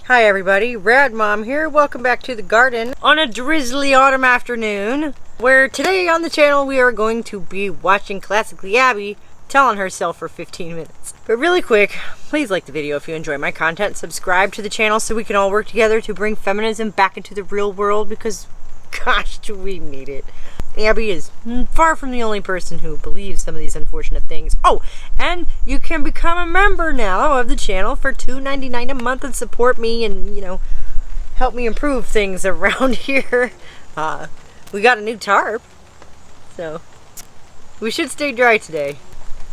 Hi everybody, Rad Mom here. Welcome back to the garden on a drizzly autumn afternoon, where today on the channel we are going to be watching Classically Abby telling herself for 15 minutes. But really quick, please like the video if you enjoy my content, subscribe to the channel so we can all work together to bring feminism back into the real world, because gosh, do we need it. Abby is far from the only person who believes some of these unfortunate things. Oh, and you can become a member now of the channel for $2.99 a month and support me and, help me improve things around here. We got a new tarp, so we should stay dry today.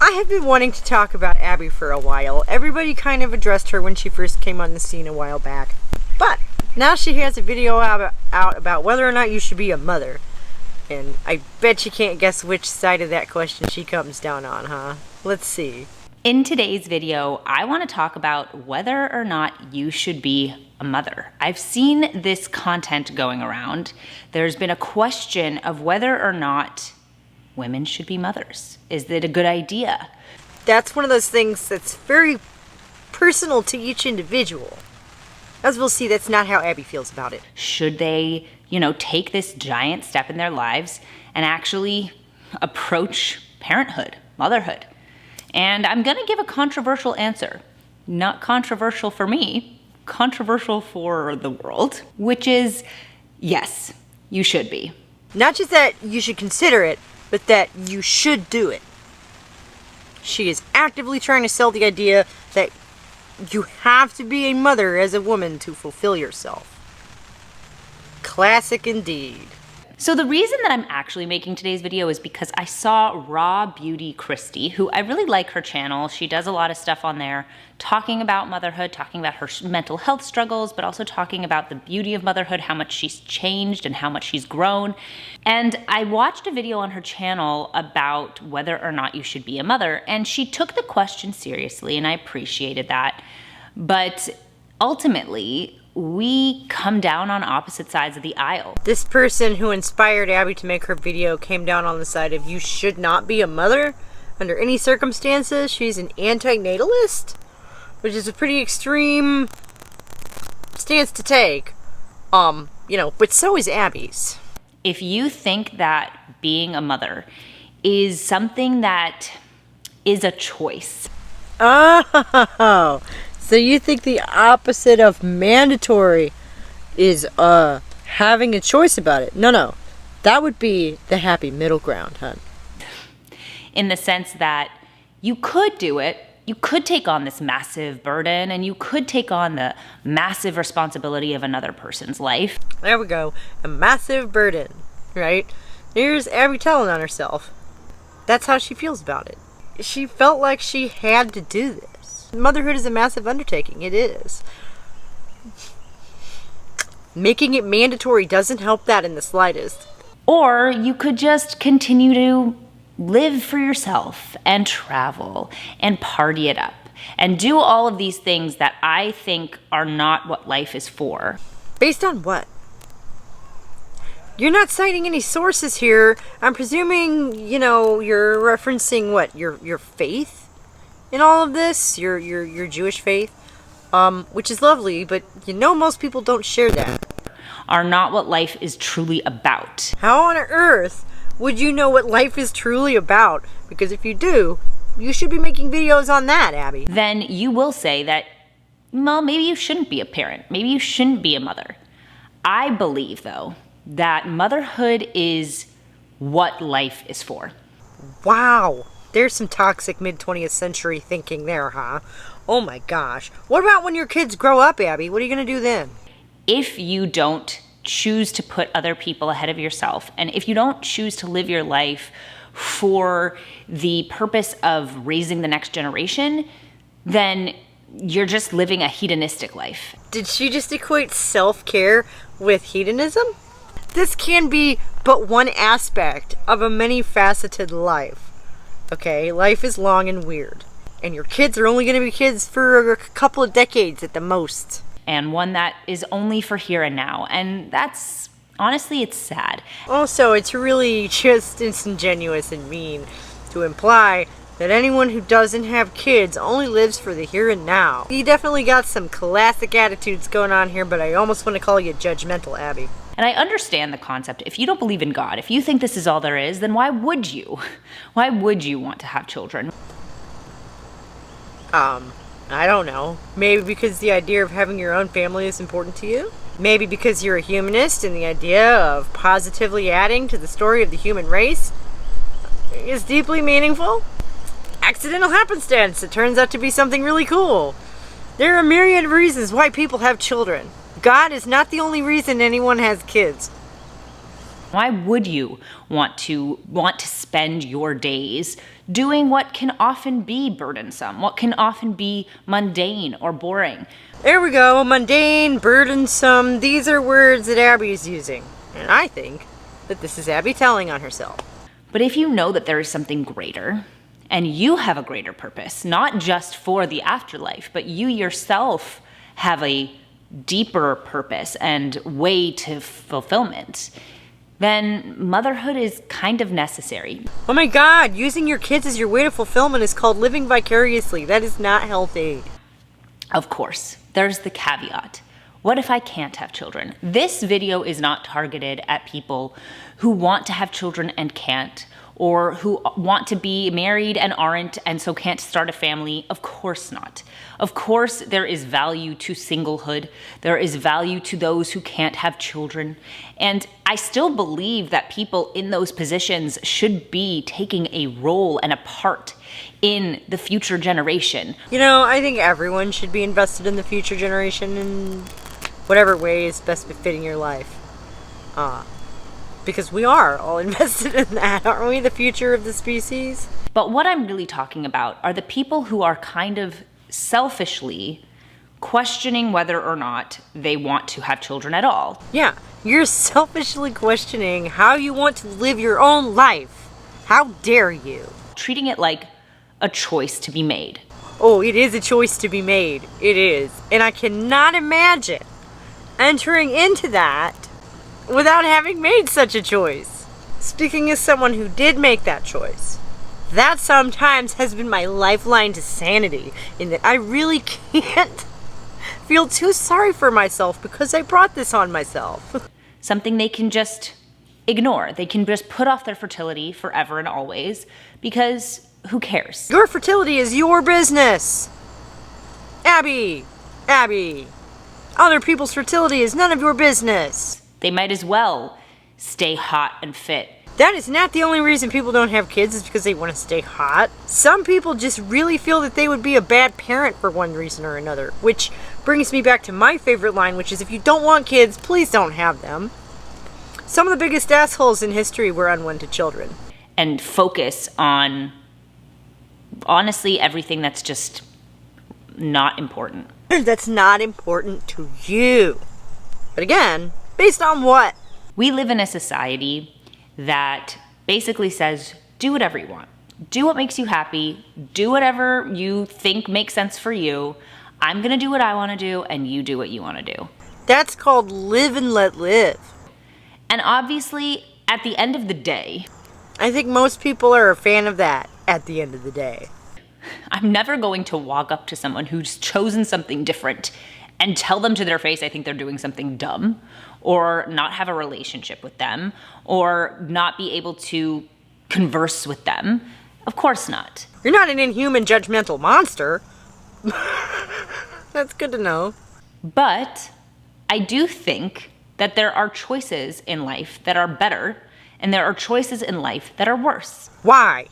I have been wanting to talk about Abby for a while. Everybody kind of addressed her when she first came on the scene a while back. But now she has a video out about whether or not you should be a mother. And I bet you can't guess which side of that question she comes down on, huh? Let's see. In today's video, I want to talk about whether or not you should be a mother. I've seen this content going around. There's been a question of whether or not women should be mothers. Is it a good idea? That's one of those things that's very personal to each individual. As we'll see, that's not how Abby feels about it. Should they, take this giant step in their lives and actually approach parenthood, motherhood? And I'm gonna give a controversial answer. Not controversial for me, controversial for the world, which is yes, you should be. Not just that you should consider it, but that you should do it. She is actively trying to sell the idea that you have to be a mother as a woman to fulfill yourself. Classic indeed. So the reason that I'm actually making today's video is because I saw Raw Beauty Christie, who I really like her channel. She does a lot of stuff on there, talking about motherhood, talking about her mental health struggles, but also talking about the beauty of motherhood, how much she's changed and how much she's grown. And I watched a video on her channel about whether or not you should be a mother, and she took the question seriously, and I appreciated that. But ultimately, we come down on opposite sides of the aisle. This person who inspired Abby to make her video came down on the side of you should not be a mother under any circumstances. She's an anti-natalist, which is a pretty extreme stance to take. But so is Abby's. If you think that being a mother is something that is a choice. Oh, so you think the opposite of mandatory is having a choice about it? No. That would be the happy middle ground, hun. In the sense that you could do it, you could take on this massive burden, and you could take on the massive responsibility of another person's life. There we go. A massive burden, right? Here's Abby telling on herself. That's how she feels about it. She felt like she had to do this. Motherhood is a massive undertaking. It is. Making it mandatory doesn't help that in the slightest. Or you could just continue to live for yourself and travel and party it up and do all of these things that I think are not what life is for. Based on what? You're not citing any sources here. I'm presuming, you're referencing what? Your faith in all of this? Your Jewish faith? Which is lovely, but most people don't share that. Are not what life is truly about. How on earth would you know what life is truly about? Because if you do, you should be making videos on that, Abby. Then you will say that, well, maybe you shouldn't be a parent. Maybe you shouldn't be a mother. I believe, though, that motherhood is what life is for. Wow. There's some toxic mid-20th century thinking there, huh? Oh my gosh. What about when your kids grow up, Abby? What are you going to do then? If you don't choose to put other people ahead of yourself, and if you don't choose to live your life for the purpose of raising the next generation, then you're just living a hedonistic life. Did she just equate self-care with hedonism? This can be but one aspect of a many-faceted life. Okay, life is long and weird. And your kids are only going to be kids for a couple of decades at the most. And one that is only for here and now. And that's, honestly, it's sad. Also, it's really just disingenuous and mean to imply that anyone who doesn't have kids only lives for the here and now. You definitely got some classic attitudes going on here, but I almost want to call you judgmental, Abby. And I understand the concept. If you don't believe in God, if you think this is all there is, then why would you? Why would you want to have children? I don't know. Maybe because the idea of having your own family is important to you? Maybe because you're a humanist and the idea of positively adding to the story of the human race is deeply meaningful? Accidental happenstance. It turns out to be something really cool. There are a myriad of reasons why people have children. God is not the only reason anyone has kids. Why would you want to spend your days doing what can often be burdensome, what can often be mundane or boring? There we go. Mundane, burdensome. These are words that Abby is using. And I think that this is Abby telling on herself. But if you know that there is something greater, and you have a greater purpose, not just for the afterlife, but you yourself have a deeper purpose and way to fulfillment, then motherhood is kind of necessary. Oh my God, using your kids as your way to fulfillment is called living vicariously. That is not healthy. Of course, there's the caveat. What if I can't have children? This video is not targeted at people who want to have children and can't, or who want to be married and aren't and so can't start a family. Of course not. Of course there is value to singlehood. There is value to those who can't have children. And I still believe that people in those positions should be taking a role and a part in the future generation. You know, I think everyone should be invested in the future generation in whatever way is best befitting your life. Because we are all invested in that, aren't we? The future of the species. But what I'm really talking about are the people who are kind of selfishly questioning whether or not they want to have children at all. Yeah, you're selfishly questioning how you want to live your own life. How dare you? Treating it like a choice to be made. Oh, it is a choice to be made. It is. And I cannot imagine entering into that without having made such a choice. Speaking as someone who did make that choice, that sometimes has been my lifeline to sanity, in that I really can't feel too sorry for myself because I brought this on myself. Something they can just ignore. They can just put off their fertility forever and always, because who cares? Your fertility is your business. Abby. Other people's fertility is none of your business. They might as well stay hot and fit. That is not the only reason people don't have kids, is because they want to stay hot. Some people just really feel that they would be a bad parent for one reason or another, which brings me back to my favorite line, which is, if you don't want kids, please don't have them. Some of the biggest assholes in history were unwanted children. And focus on, honestly, everything that's just not important. That's not important to you. But again, based on what? We live in a society that basically says, do whatever you want. Do what makes you happy. Do whatever you think makes sense for you. I'm gonna do what I wanna do, and you do what you wanna do. That's called live and let live. And obviously, at the end of the day, I think most people are a fan of that at the end of the day. I'm never going to walk up to someone who's chosen something different and tell them to their face I think they're doing something dumb, or not have a relationship with them, or not be able to converse with them. Of course not. You're not an inhuman, judgmental monster. That's good to know. But I do think that there are choices in life that are better, and there are choices in life that are worse. Why?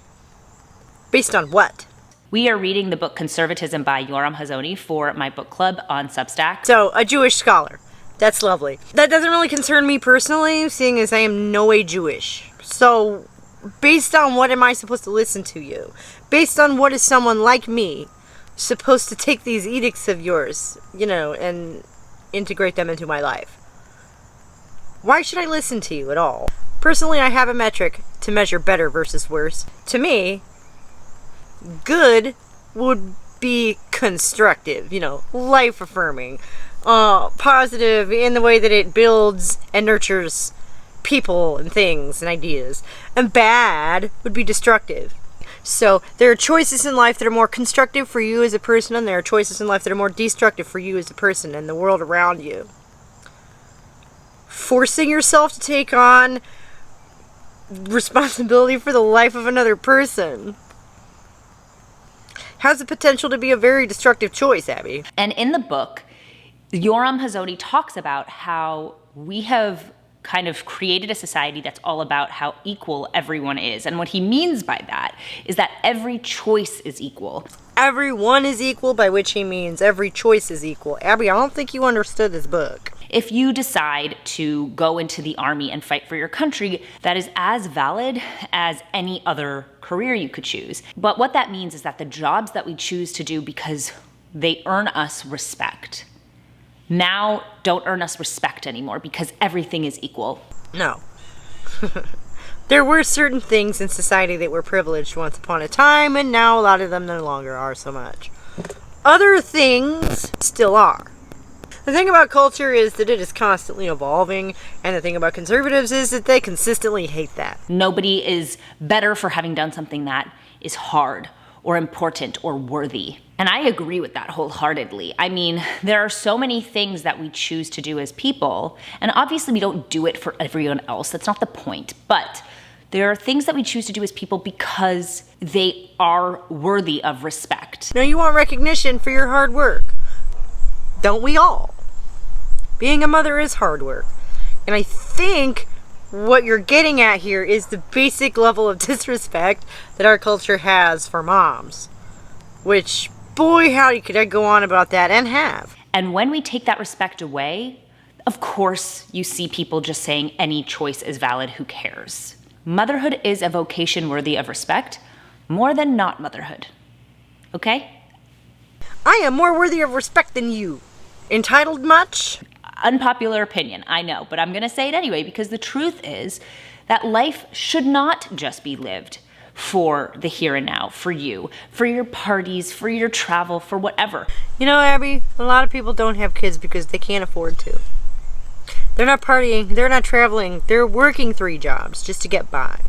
Based on what? We are reading the book Conservatism by Yoram Hazony for my book club on Substack. So, a Jewish scholar. That's lovely. That doesn't really concern me personally, seeing as I am no way Jewish. So, based on what am I supposed to listen to you? Based on what is someone like me supposed to take these edicts of yours, and integrate them into my life? Why should I listen to you at all? Personally, I have a metric to measure better versus worse. To me, good would be constructive, life affirming, positive in the way that it builds and nurtures people and things and ideas. And bad would be destructive. So there are choices in life that are more constructive for you as a person, and there are choices in life that are more destructive for you as a person and the world around you. Forcing yourself to take on responsibility for the life of another person has the potential to be a very destructive choice, Abby. And in the book, Yoram Hazony talks about how we have kind of created a society that's all about how equal everyone is. And what he means by that is that every choice is equal. Everyone is equal, by which he means every choice is equal. Abby, I don't think you understood this book. If you decide to go into the army and fight for your country, that is as valid as any other career you could choose. But what that means is that the jobs that we choose to do because they earn us respect, now don't earn us respect anymore because everything is equal. No. There were certain things in society that were privileged once upon a time, and now a lot of them no longer are so much. Other things still are. The thing about culture is that it is constantly evolving, and the thing about conservatives is that they consistently hate that. Nobody is better for having done something that is hard or important or worthy. And I agree with that wholeheartedly. I mean, there are so many things that we choose to do as people, and obviously we don't do it for everyone else. That's not the point. But there are things that we choose to do as people because they are worthy of respect. Now, you want recognition for your hard work. Don't we all? Being a mother is hard work. And I think what you're getting at here is the basic level of disrespect that our culture has for moms. Which, boy, howdy, could I go on about that, and have. And when we take that respect away, of course you see people just saying any choice is valid, who cares? Motherhood is a vocation worthy of respect, more than not motherhood. Okay? I am more worthy of respect than you. Entitled much? Unpopular opinion, I know, but I'm gonna say it anyway because the truth is that life should not just be lived for the here and now, for you, for your parties, for your travel, for whatever. You know, Abby, a lot of people don't have kids because they can't afford to. They're not partying, they're not traveling, they're working 3 jobs just to get by.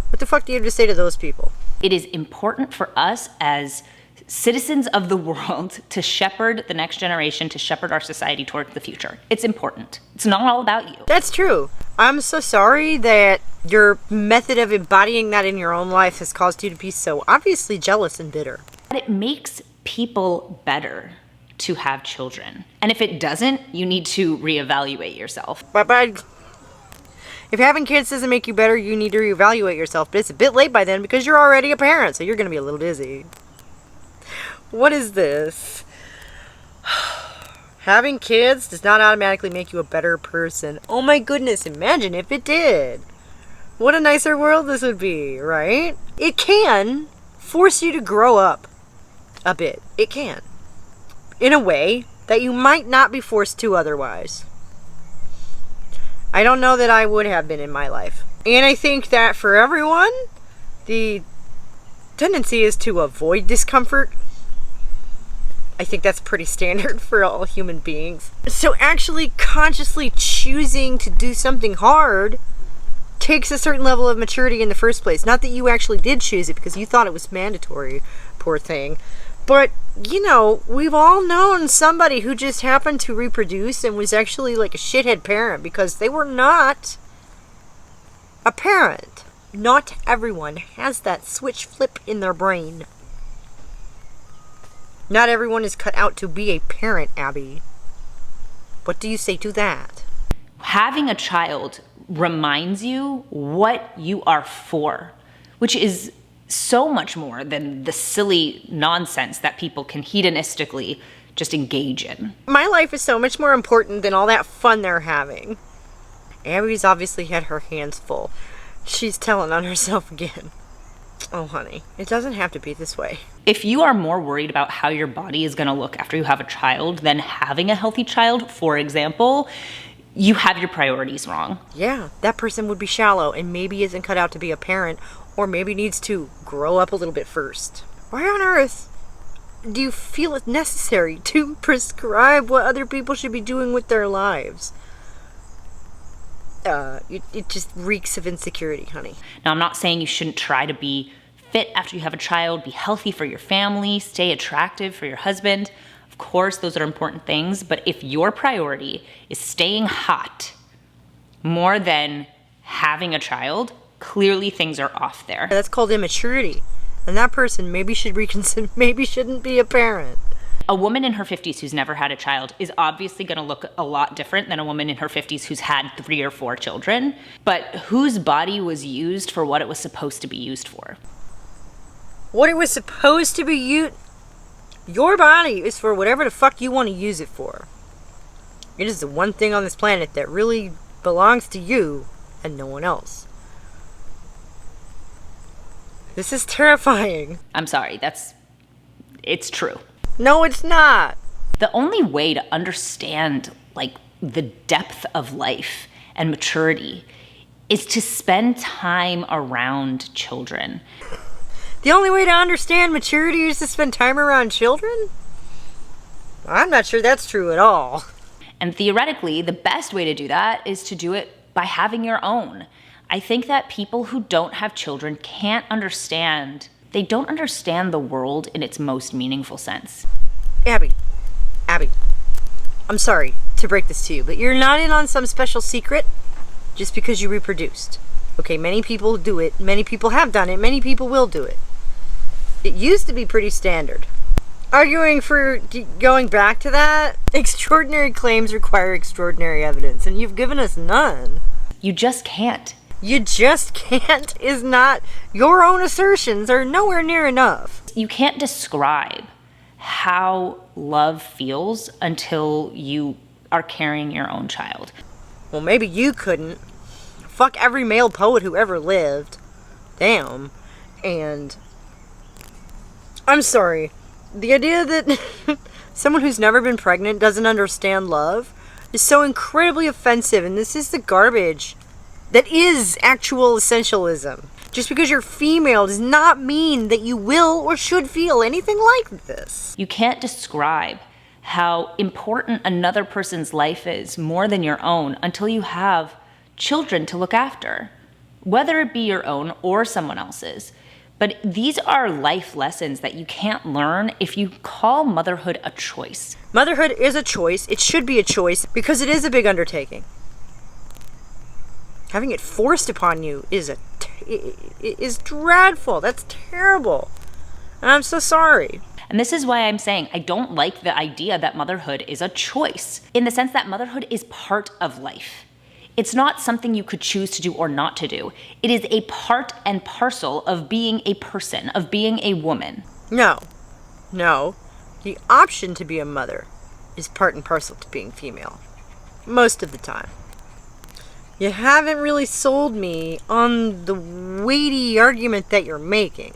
What the fuck do you have to say to those people? It is important for us as citizens of the world to shepherd the next generation, to shepherd our society towards the future. It's important. It's not all about you. That's true. I'm so sorry that your method of embodying that in your own life has caused you to be so obviously jealous and bitter. But it makes people better to have children. And if it doesn't, you need to reevaluate yourself. But if having kids doesn't make you better, you need to reevaluate yourself. But it's a bit late by then because you're already a parent, so you're going to be a little dizzy. What is this? Having kids does not automatically make you a better person. Oh my goodness, imagine if it did. What a nicer world this would be, right? It can force you to grow up a bit. It can. In a way that you might not be forced to otherwise. I don't know that I would have been in my life. And I think that for everyone, the tendency is to avoid discomfort. I think that's pretty standard for all human beings. So actually consciously choosing to do something hard takes a certain level of maturity in the first place. Not that you actually did choose it because you thought it was mandatory, poor thing. But, you know, we've all known somebody who just happened to reproduce and was actually like a shithead parent because they were not a parent. Not everyone has that switch flip in their brain. Not everyone is cut out to be a parent, Abby. What do you say to that? Having a child reminds you what you are for, which is so much more than the silly nonsense that people can hedonistically just engage in. My life is so much more important than all that fun they're having. Abby's obviously had her hands full. She's telling on herself again. Oh, honey, it doesn't have to be this way. If you are more worried about how your body is going to look after you have a child than having a healthy child, for example, you have your priorities wrong. Yeah, that person would be shallow and maybe isn't cut out to be a parent, or maybe needs to grow up a little bit first. Why on earth do you feel it necessary to prescribe what other people should be doing with their lives? it just reeks of insecurity, honey. Now, I'm not saying you shouldn't try to be fit after you have a child, be healthy for your family, stay attractive for your husband. Of course, those are important things, but if your priority is staying hot more than having a child, clearly things are off there. That's called immaturity. And that person maybe should reconsider, maybe shouldn't be a parent. A woman in her 50s who's never had a child is obviously going to look a lot different than a woman in her 50s who's had 3 or 4 children. But whose body was used for what it was supposed to be used for? What it was supposed to be used... Your body is for whatever the fuck you want to use it for. It is the one thing on this planet that really belongs to you and no one else. This is terrifying. I'm sorry, it's true. No, it's not. The only way to understand, like, the depth of life and maturity is to spend time around children. The only way to understand maturity is to spend time around children? I'm not sure that's true at all. And theoretically, the best way to do that is to do it by having your own. I think that people who don't have children can't understand, they don't understand the world in its most meaningful sense. Abby, I'm sorry to break this to you, but you're not in on some special secret just because you reproduced. Okay, many people do it, many people have done it, many people will do it. It used to be pretty standard. Arguing for going back to that, extraordinary claims require extraordinary evidence, and you've given us none. You just can't. You just can't is not, your own assertions are nowhere near enough. You can't describe how love feels until you are carrying your own child. Well, maybe you couldn't. Fuck every male poet who ever lived. Damn. And I'm sorry. The idea that someone who's never been pregnant doesn't understand love is so incredibly offensive, and this is the garbage that is actual essentialism. Just because you're female does not mean that you will or should feel anything like this. You can't describe how important another person's life is more than your own until you have children to look after, whether it be your own or someone else's. But these are life lessons that you can't learn if you call motherhood a choice. Motherhood is a choice. It should be a choice because it is a big undertaking. Having it forced upon you is dreadful. That's terrible. And I'm so sorry. And this is why I'm saying I don't like the idea that motherhood is a choice, in the sense that motherhood is part of life. It's not something you could choose to do or not to do. It is a part and parcel of being a person, of being a woman. No. The option to be a mother is part and parcel to being female. Most of the time. You haven't really sold me on the weighty argument that you're making.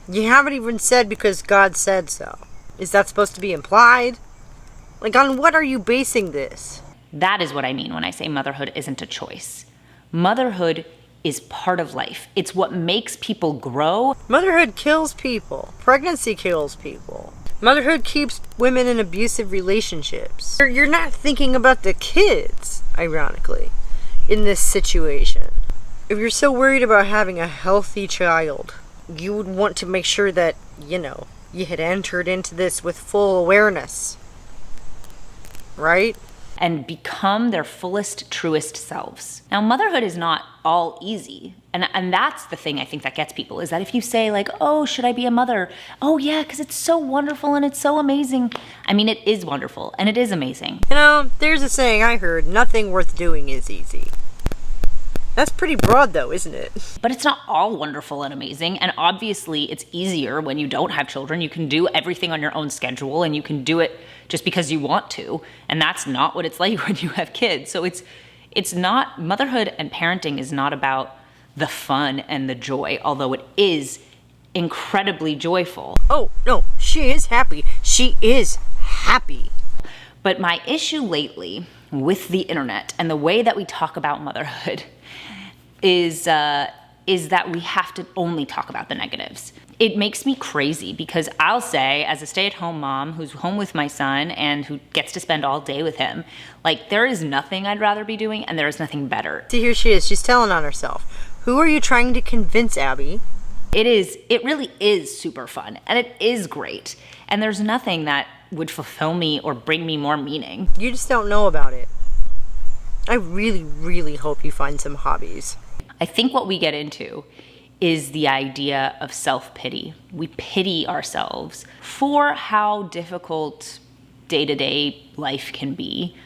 You haven't even said because God said so. Is that supposed to be implied? Like, on what are you basing this? That is what I mean when I say motherhood isn't a choice. Motherhood is part of life. It's what makes people grow. Motherhood kills people. Pregnancy kills people. Motherhood keeps women in abusive relationships. You're not thinking about the kids, ironically, in this situation. If you're so worried about having a healthy child, you would want to make sure that, you had entered into this with full awareness. Right? And become their fullest, truest selves. Now, motherhood is not all easy. And that's the thing I think that gets people, is that if you say like, oh, should I be a mother? Oh yeah, because it's so wonderful and it's so amazing. I mean, it is wonderful and it is amazing. There's a saying I heard, nothing worth doing is easy. That's pretty broad though, isn't it? But it's not all wonderful and amazing. And obviously it's easier when you don't have children. You can do everything on your own schedule and you can do it just because you want to. And that's not what it's like when you have kids. So it's not, motherhood and parenting is not about the fun and the joy, although it is incredibly joyful. Oh, no, she is happy. She is happy. But my issue lately with the internet and the way that we talk about motherhood is that we have to only talk about the negatives. It makes me crazy because I'll say, as a stay-at-home mom who's home with my son and who gets to spend all day with him, like, there is nothing I'd rather be doing and there is nothing better. See, here she is. She's telling on herself. Who are you trying to convince, Abby? It really is super fun and it is great. And there's nothing that would fulfill me or bring me more meaning. You just don't know about it. I really, really hope you find some hobbies. I think what we get into is the idea of self-pity. We pity ourselves for how difficult day-to-day life can be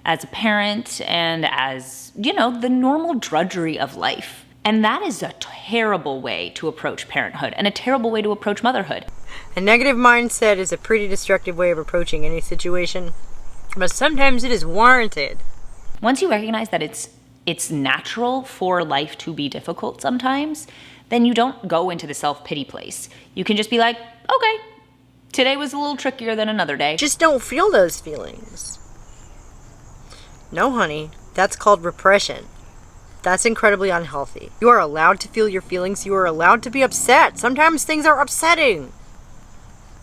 as a parent and as, you know, the normal drudgery of life. And that is a terrible way to approach parenthood and a terrible way to approach motherhood. A negative mindset is a pretty destructive way of approaching any situation, but sometimes it is warranted. Once you recognize that it's natural for life to be difficult sometimes, then you don't go into the self-pity place. You can just be like, okay, today was a little trickier than another day. Just don't feel those feelings. No, honey, that's called repression. That's incredibly unhealthy. You are allowed to feel your feelings. You are allowed to be upset. Sometimes things are upsetting.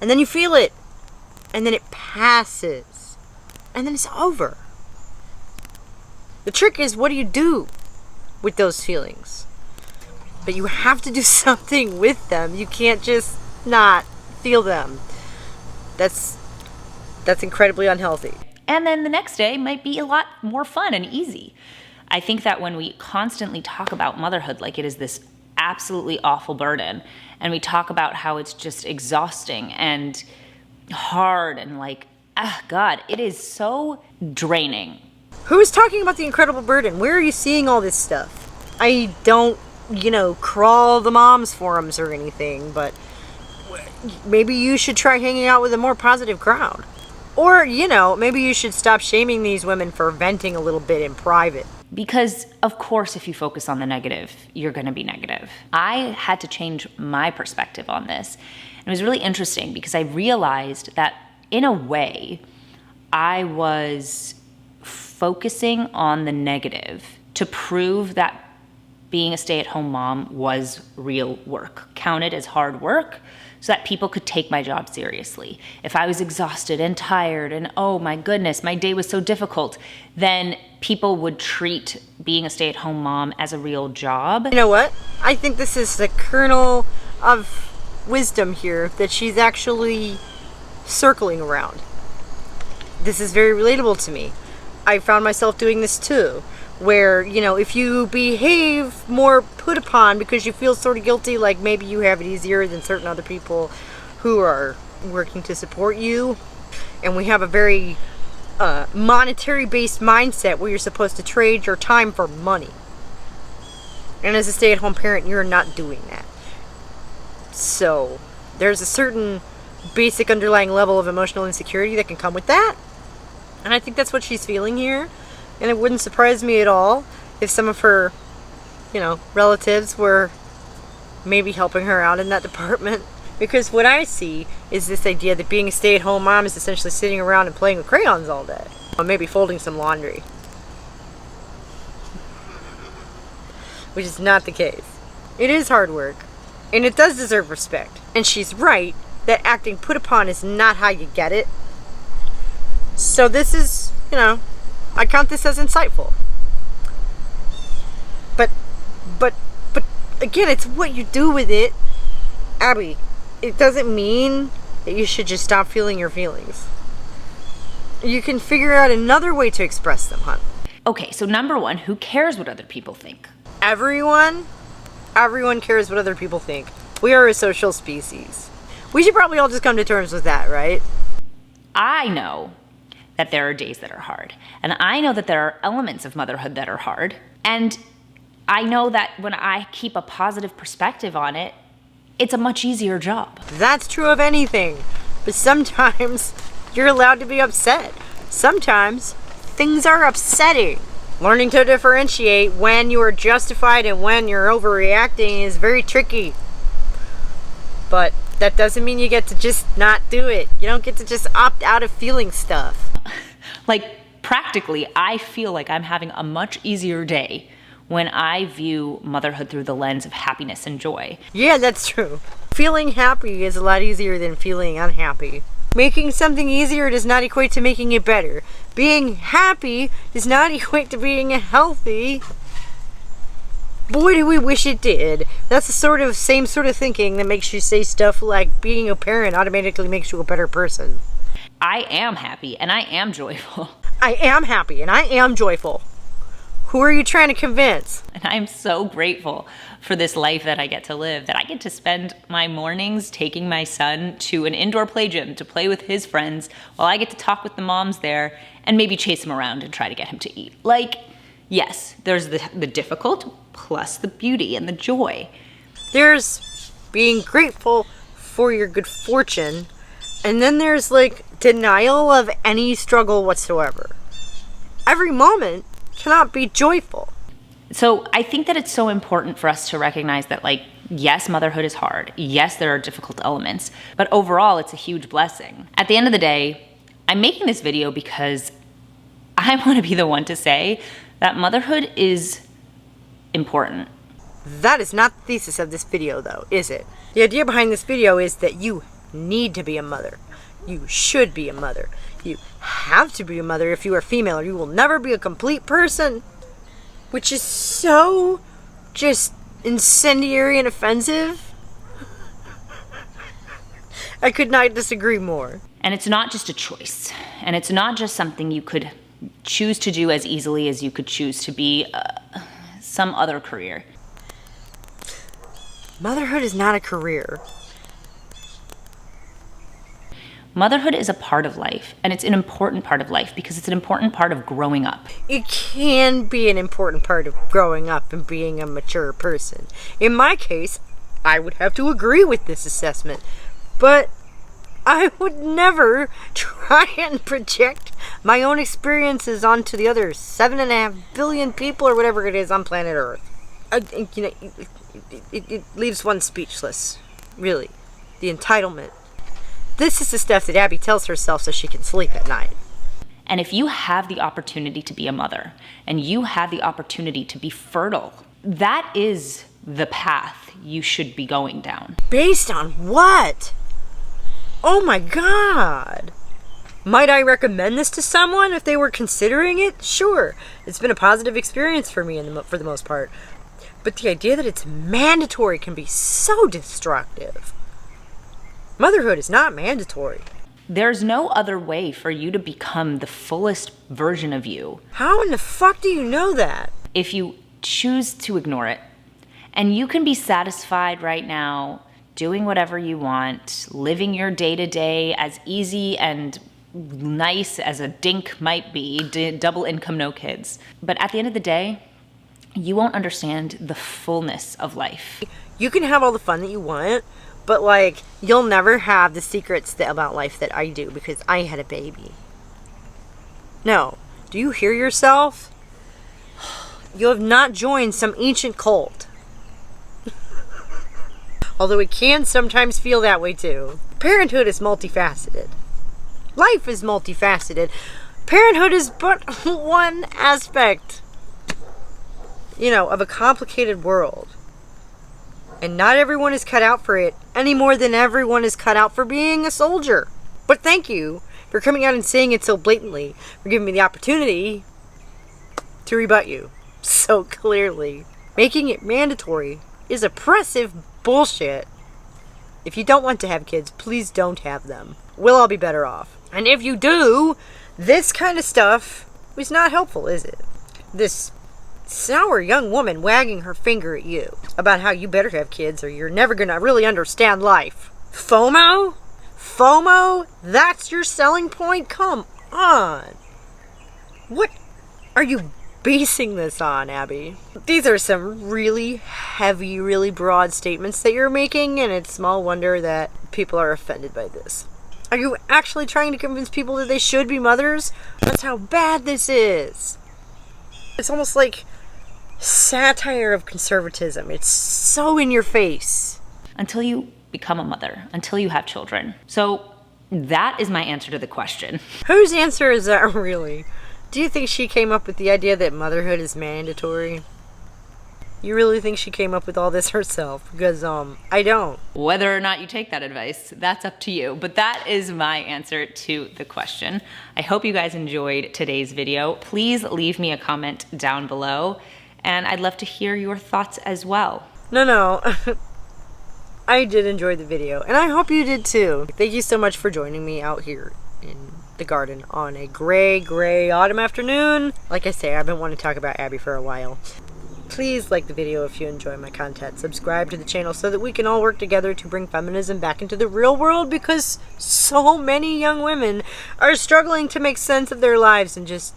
And then you feel it. And then it passes. And then it's over. The trick is, what do you do with those feelings? But you have to do something with them. You can't just not feel them. That's incredibly unhealthy. And then the next day might be a lot more fun and easy. I think that when we constantly talk about motherhood like it is this absolutely awful burden, and we talk about how it's just exhausting and hard and like, God, it is so draining. Who's talking about the incredible burden? Where are you seeing all this stuff? I don't, crawl the moms forums or anything, but maybe you should try hanging out with a more positive crowd. Or, maybe you should stop shaming these women for venting a little bit in private. Because, of course, if you focus on the negative, you're going to be negative. I had to change my perspective on this. It was really interesting because I realized that, in a way, I was focusing on the negative to prove that being a stay-at-home mom was real work, counted as hard work, so that people could take my job seriously. If I was exhausted and tired and, oh my goodness, my day was so difficult, then people would treat being a stay-at-home mom as a real job. You know what? I think this is the kernel of wisdom here that she's actually circling around. This is very relatable to me. I found myself doing this too, where, if you behave more put upon because you feel sort of guilty, like maybe you have it easier than certain other people who are working to support you, and we have a very monetary-based mindset where you're supposed to trade your time for money. And as a stay-at-home parent, you're not doing that. So there's a certain basic underlying level of emotional insecurity that can come with that. And I think that's what she's feeling here. And it wouldn't surprise me at all if some of her, relatives were maybe helping her out in that department. Because what I see is this idea that being a stay-at-home mom is essentially sitting around and playing with crayons all day. Or maybe folding some laundry. Which is not the case. It is hard work. And it does deserve respect. And she's right that acting put upon is not how you get it. So this is, I count this as insightful. But again, it's what you do with it. Abby, it doesn't mean that you should just stop feeling your feelings. You can figure out another way to express them, hon. Okay, so number one, who cares what other people think? Everyone cares what other people think. We are a social species. We should probably all just come to terms with that, right? I know that there are days that are hard. And I know that there are elements of motherhood that are hard. And I know that when I keep a positive perspective on it, it's a much easier job. That's true of anything. But sometimes you're allowed to be upset. Sometimes things are upsetting. Learning to differentiate when you are justified and when you're overreacting is very tricky. But that doesn't mean you get to just not do it. You don't get to just opt out of feeling stuff. Like, practically, I feel like I'm having a much easier day when I view motherhood through the lens of happiness and joy. Yeah, that's true. Feeling happy is a lot easier than feeling unhappy. Making something easier does not equate to making it better. Being happy does not equate to being healthy. Boy, do we wish it did. That's the same sort of thinking that makes you say stuff like being a parent automatically makes you a better person. I am happy and I am joyful. I am happy and I am joyful. Who are you trying to convince? And I'm so grateful for this life that I get to live, that I get to spend my mornings taking my son to an indoor play gym to play with his friends while I get to talk with the moms there and maybe chase him around and try to get him to eat. Like, yes, there's the difficult plus the beauty and the joy. There's being grateful for your good fortune, and then there's like denial of any struggle whatsoever. Every moment cannot be joyful. So I think that it's so important for us to recognize that, like, yes, motherhood is hard. Yes, there are difficult elements, but overall it's a huge blessing. At the end of the day, I'm making this video because I want to be the one to say that motherhood is important. That is not the thesis of this video though, is it? The idea behind this video is that you need to be a mother. You should be a mother. You have to be a mother if you are female, or you will never be a complete person. Which is so just incendiary and offensive. I could not disagree more. And it's not just a choice. And it's not just something you could choose to do as easily as you could choose to be some other career. Motherhood is not a career. Motherhood is a part of life, and it's an important part of life because it's an important part of growing up. It can be an important part of growing up and being a mature person. In my case, I would have to agree with this assessment, but I would never try and project my own experiences onto the other 7.5 billion people or whatever it is on planet Earth. It leaves one speechless, really. The entitlement. This is the stuff that Abby tells herself so she can sleep at night. And if you have the opportunity to be a mother, and you have the opportunity to be fertile, that is the path you should be going down. Based on what? Oh my God. Might I recommend this to someone if they were considering it? Sure. It's been a positive experience for me for the most part. But the idea that it's mandatory can be so destructive. Motherhood is not mandatory. There's no other way for you to become the fullest version of you. How in the fuck do you know that? If you choose to ignore it, and you can be satisfied right now doing whatever you want, living your day-to-day as easy and nice as a dink might be, double income, no kids. But at the end of the day, you won't understand the fullness of life. You can have all the fun that you want, but like, you'll never have the secrets about life that I do because I had a baby. No. Do you hear yourself? You have not joined some ancient cult. Although it can sometimes feel that way too. Parenthood is multifaceted. Life is multifaceted. Parenthood is but one aspect, of a complicated world. And not everyone is cut out for it any more than everyone is cut out for being a soldier. But thank you for coming out and saying it so blatantly, for giving me the opportunity to rebut you so clearly. Making it mandatory is oppressive bullshit. If you don't want to have kids, please don't have them. We'll all be better off. And if you do, this kind of stuff is not helpful, is it? This sour young woman wagging her finger at you about how you better have kids or you're never gonna really understand life. FOMO? FOMO? That's your selling point? Come on. What are you basing this on, Abby? These are some really heavy, really broad statements that you're making, and it's small wonder that people are offended by this. Are you actually trying to convince people that they should be mothers? That's how bad this is. It's almost like satire of conservatism. It's so in your face. Until you become a mother, until you have children. So that is my answer to the question. Whose answer is that really? Do you think she came up with the idea that motherhood is mandatory? You really think she came up with all this herself? Because, I don't. Whether or not you take that advice, that's up to you. But that is my answer to the question. I hope you guys enjoyed today's video. Please leave me a comment down below, and I'd love to hear your thoughts as well. No. I did enjoy the video, and I hope you did too. Thank you so much for joining me out here in the garden on a gray autumn afternoon. Like I say, I've been wanting to talk about Abby for a while. Please like the video if you enjoy my content. Subscribe to the channel so that we can all work together to bring feminism back into the real world, because so many young women are struggling to make sense of their lives and just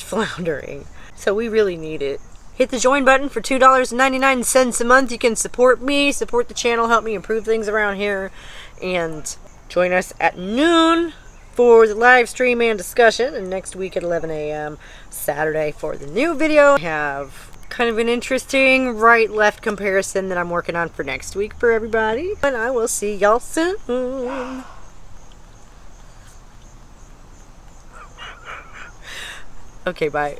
floundering. So we really need it. Hit the join button for $2.99 a month. You can support me, support the channel, help me improve things around here, and join us at noon for the live stream and discussion, and next week at 11 a.m. Saturday for the new video. I have kind of an interesting right-left comparison that I'm working on for next week for everybody, and I will see y'all soon. Okay, bye.